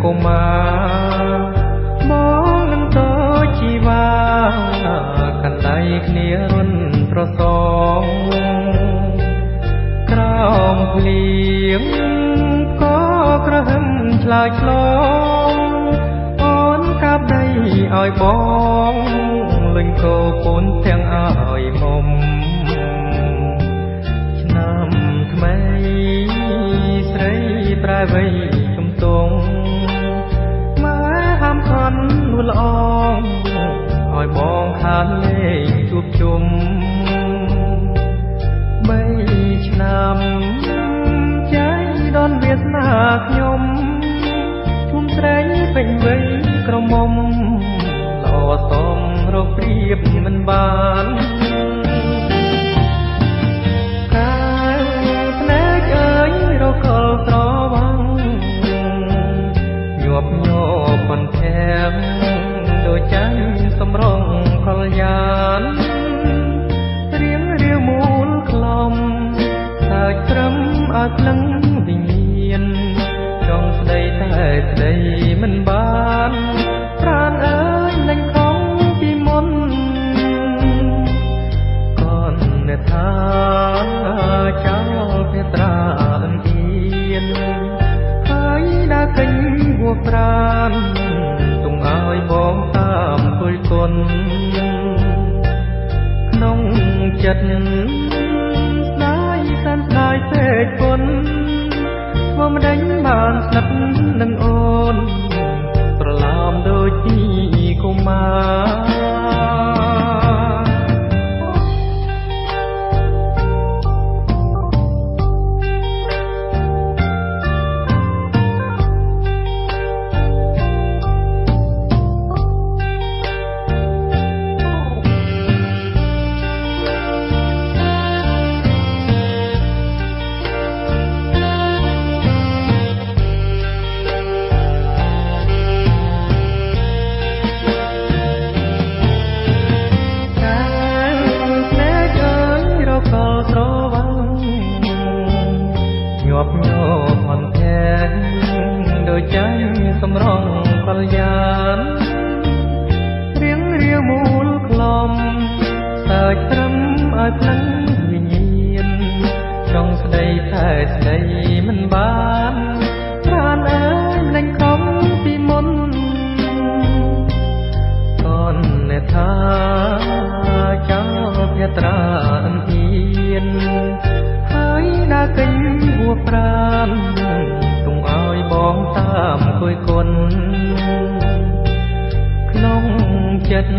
កុមារបងនឹងតជីវ៉ាកាន់ដៃគ្នារុនប្រសងក្រោមភ្លៀងក៏ក្រហមឆ្លើយឆ្លងអូនកាប់ដីឲ្យបងលេងកោពូនទាំងឲ្យមុំឆ្នាំថ្មីស្រីប្រែវ័យជំទង់ម៉ែហាមខន់នួនល្អងឲ្យបងខានលេងជួបជុំ3ឆ្នាំใจដនវាសនាខ្ញុំជុំស្រីពេញវ័យក្រមុំល្អសមរកព្រៀបមិនបានកាយភ្នែកអើយរកលស្រវាំងញាប់ញ័របន្ថែមដូចចាញ់សម្រងកលយានរៀងរាវមូលខ្លំតែត្រឹមឲ្យក្លឹងវិញ្ញាណចង់ស្ដីតែស្ដីមិនបានប្រាណអើយលែងខំពីមុនកូនអ្នកថាចោលភេត្រាអន្ទានហើយដើរពេញហួប្រានទុំឲ្យបងតាមគុយគុណក្នុងចិត្តស្ដាយសានស្ដាយពេកគុណធ្វើមិនដេញបានស្និទ្ធនឹងអូនប្រឡំដូចទីកុមារញាប់ញ័របន្ថែមដូចចាញ់សម្រងកលយានរៀងរាវមូលខ្លំតែត្រឹមឲ្យក្លិនវិញ្ញាណចង់ស្ដីតែស្ដីមិនបានប្រាណអើយលែងខំពីមុនកូនអ្នកថាចោលភេត្រាអន្ទានហើយដើរពេញហួប្រានទុំឲ្យបងតាមគយគុណក្នុងចិត្ត